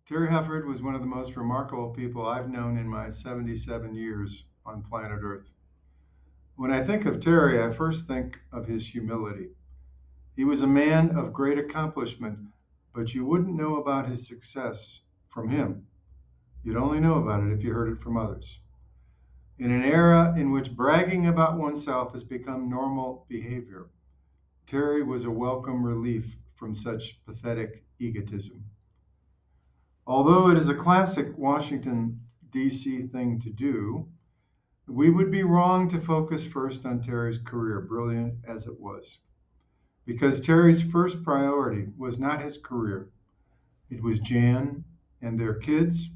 Terry Hufford was one of the most remarkable people I've known in my 77 years on planet Earth. When I think of Terry, I first think of his humility. He was a man of great accomplishment, but you wouldn't know about his success from him. You'd only know about it if you heard it from others. In an era in which bragging about oneself has become normal behavior, Terry was a welcome relief from such pathetic egotism. Although it is a classic Washington, D.C. thing to do, we would be wrong to focus first on Terry's career, brilliant as it was, because Terry's first priority was not his career. It was Jan and their kids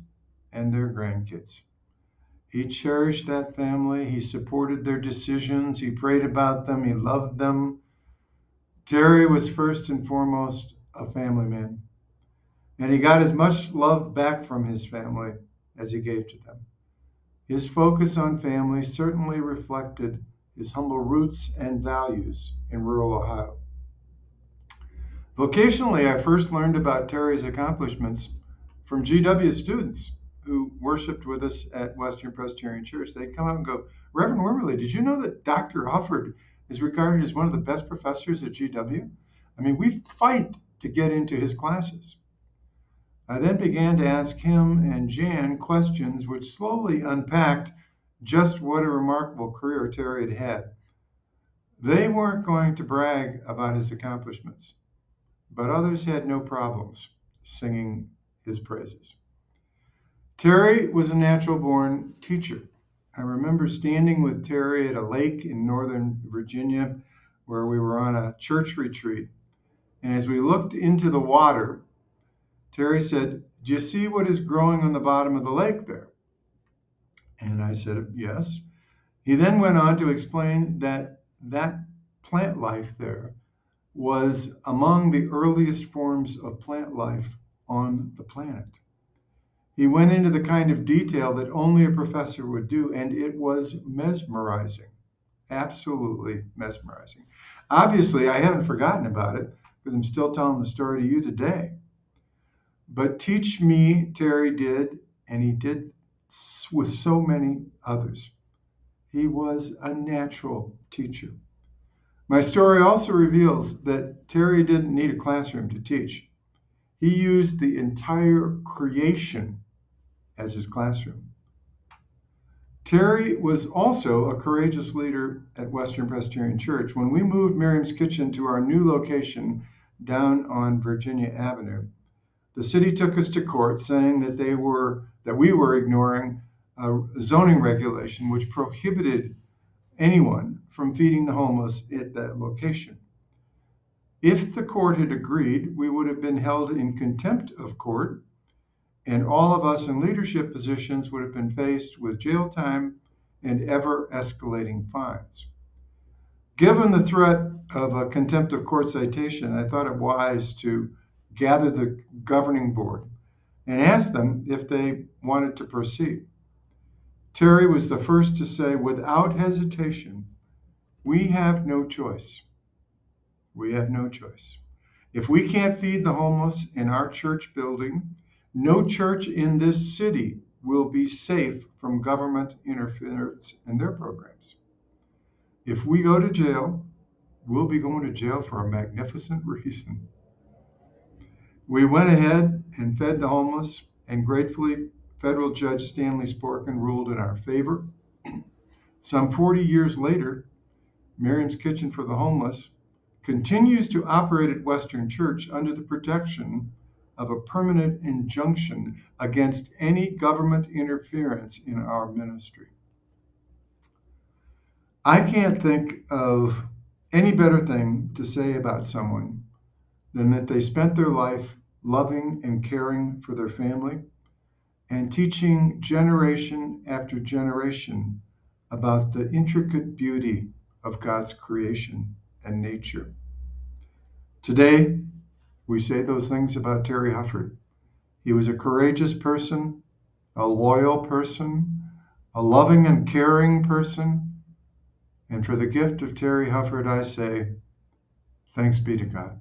and their grandkids. He cherished that family. He supported their decisions. He prayed about them. He loved them. Terry was first and foremost a family man. And he got as much love back from his family as he gave to them. His focus on family certainly reflected his humble roots and values in rural Ohio. Vocationally, I first learned about Terry's accomplishments from GW students who worshiped with us at Western Presbyterian Church. They'd come up and go, Reverend Wormerly, did you know that Dr. Hufford is regarded as one of the best professors at GW? I mean, we fight to get into his classes. I then began to ask him and Jan questions which slowly unpacked just what a remarkable career Terry had had. They weren't going to brag about his accomplishments, but others had no problems singing his praises. Terry was a natural-born teacher. I remember standing with Terry at a lake in northern Virginia where we were on a church retreat. And as we looked into the water, Terry said, "Do you see what is growing on the bottom of the lake there?" And I said, "Yes." He then went on to explain that plant life there was among the earliest forms of plant life on the planet. He went into the kind of detail that only a professor would do, and it was mesmerizing, absolutely mesmerizing. Obviously, I haven't forgotten about it because I'm still telling the story to you today. But teach me, Terry did, and he did with so many others. He was a natural teacher. My story also reveals that Terry didn't need a classroom to teach. He used the entire creation as his classroom. Terry was also a courageous leader at Western Presbyterian Church. When we moved Miriam's Kitchen to our new location down on Virginia Avenue, the city took us to court saying that we were ignoring a zoning regulation which prohibited anyone from feeding the homeless at that location. If the court had agreed, we would have been held in contempt of court, and all of us in leadership positions would have been faced with jail time and ever-escalating fines. Given the threat of a contempt of court citation, I thought it wise to gather the governing board and ask them if they wanted to proceed. Terry was the first to say, without hesitation, we have no choice. We have no choice. If we can't feed the homeless in our church building, no church in this city will be safe from government interference in their programs. If we go to jail, we'll be going to jail for a magnificent reason. We went ahead and fed the homeless, and gratefully, federal Judge Stanley Sporkin ruled in our favor. Some 40 years later, Miriam's Kitchen for the Homeless continues to operate at Western Church under the protection of a permanent injunction against any government interference in our ministry. I can't think of any better thing to say about someone than that they spent their life loving and caring for their family and teaching generation after generation about the intricate beauty of God's creation and nature. Today, we say those things about Terry Hufford. He was a courageous person, a loyal person, a loving and caring person. And for the gift of Terry Hufford, I say, thanks be to God.